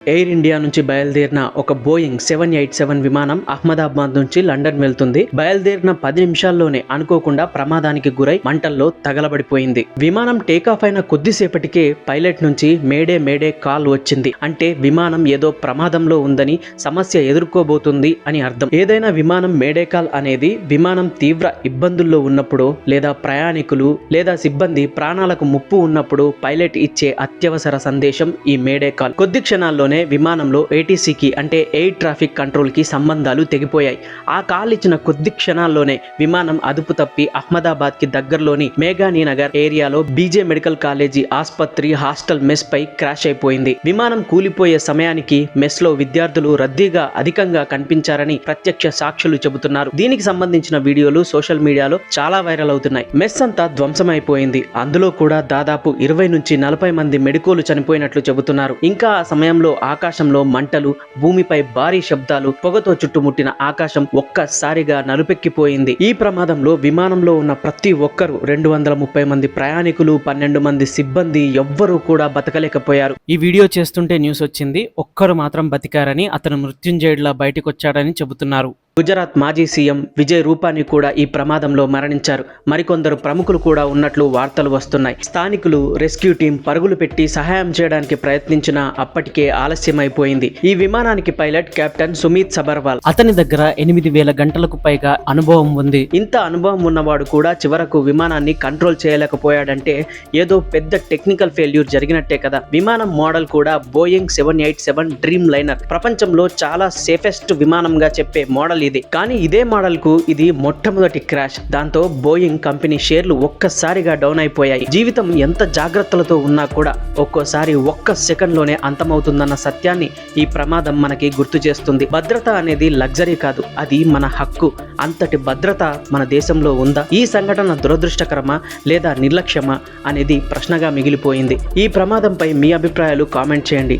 Air India నుంచి బయలుదేరిన ఒక బోయింగ్ 787 విమానం అహ్మదాబాద్ నుంచి లండన్ వెళ్తుంది. బయలుదేరిన 10 నిమిషాల్లోనే అనుకోకుండా ప్రమాదానికి గురై మంటల్లో తగలబడిపోయింది. విమానం టేకాఫ్ అయిన కొద్దిసేపటికే పైలట్ నుంచి మేడే కాల్ వచ్చింది. అంటే విమానం ఏదో ప్రమాదంలో ఉందని, సమస్య ఎదుర్కోబోతుంది అని అర్థం. ఏదైనా విమానం మేడే కాల్ అనేది విమానం తీవ్ర ఇబ్బందుల్లో ఉన్నప్పుడు, లేదా ప్రయాణికులు లేదా సిబ్బంది ప్రాణాలకు ముప్పు ఉన్నప్పుడు పైలట్ ఇచ్చే అత్యవసర సందేశం ఈ మేడే కాల్. కొద్ది క్షణాల్లో విమానంలో ఏటీసీకి అంటే ఎయిర్ ట్రాఫిక్ కంట్రోల్ కి సంబంధాలు తెగిపోయాయి. ఆ కాల్ ఇచ్చిన కొద్ది క్షణాల్లోనే విమానం అదుపు తప్పి అహ్మదాబాద్ కి దగ్గరలోని మేఘానీ నగర్ ఏరియాలో బీజే మెడికల్ కాలేజీ ఆసుపత్రి హాస్టల్ మెస్ పై క్రాష్ అయిపోయింది. విమానం కూలిపోయే సమయానికి మెస్ లో విద్యార్థులు రద్దీగా అధికంగా కనిపించారని ప్రత్యక్ష సాక్షులు చెబుతున్నారు. దీనికి సంబంధించిన వీడియోలు సోషల్ మీడియాలో చాలా వైరల్ అవుతున్నాయి. మెస్ అంతా ధ్వంసమైపోయింది. అందులో కూడా దాదాపు 20 నుంచి 40 మంది మెడికోలు చనిపోయినట్లు చెబుతున్నారు. ఇంకా ఆ సమయంలో ఆకాశంలో మంటలు, భూమిపై భారీ శబ్దాలు, పొగతో చుట్టుముట్టిన ఆకాశం ఒక్కసారిగా నలుపెక్కిపోయింది. ఈ ప్రమాదంలో విమానంలో ఉన్న ప్రతి ఒక్కరు 230 మంది ప్రయాణికులు, 12 మంది సిబ్బంది ఎవ్వరూ కూడా బతకలేకపోయారు. ఈ వీడియో చేస్తుంటే న్యూస్ వచ్చింది. ఒక్కరు మాత్రం బతికారని, అతను మృత్యుంజయుడిలా బయటకొచ్చాడని చెబుతున్నారు. గుజరాత్ మాజీ సీఎం విజయ్ రూపానీ కూడా ఈ ప్రమాదంలో మరణించారు. మరికొందరు ప్రముఖులు కూడా ఉన్నట్లు వార్తలు వస్తున్నాయి. స్థానికులు రెస్క్యూ టీం పరుగులు పెట్టి సహాయం చేయడానికి ప్రయత్నించినా అప్పటికే ఆలస్యమైపోయింది. ఈ విమానానికి పైలట్ కెప్టెన్ సుమిత్ సబర్వాల్. అతని దగ్గర 8000 గంటలకు పైగా అనుభవం ఉంది. ఇంత అనుభవం ఉన్నవాడు కూడా చివరకు విమానాన్ని కంట్రోల్ చేయలేకపోయాడంటే ఏదో పెద్ద టెక్నికల్ ఫెయిల్యూర్ జరిగినట్టే కదా. విమానం మోడల్ కూడా బోయింగ్ 787 డ్రీమ్ లైనర్. ప్రపంచంలో చాలా సేఫెస్ట్ విమానంగా చెప్పే మోడల్ ఇది. కానీ ఇదే మోడల్ కు ఇది మొట్టమొదటి క్రాష్. దాంతో బోయింగ్ కంపెనీ షేర్లు ఒక్కసారిగా డౌన్ అయిపోయాయి. జీవితం ఎంత జాగ్రత్తలతో ఉన్నా కూడా ఒక్కోసారి ఒక్క సెకండ్ లోనే అంతమవుతుందన్న సత్యాన్ని ఈ ప్రమాదం మనకి గుర్తు చేస్తుంది. భద్రత అనేది లగ్జరీ కాదు, అది మన హక్కు. అంతటి భద్రత మన దేశంలో ఉందా? ఈ సంఘటన దురదృష్టకరమా లేదా నిర్లక్ష్యమా అనేది ప్రశ్నగా మిగిలిపోయింది. ఈ ప్రమాదంపై మీ అభిప్రాయాలు కామెంట్ చేయండి.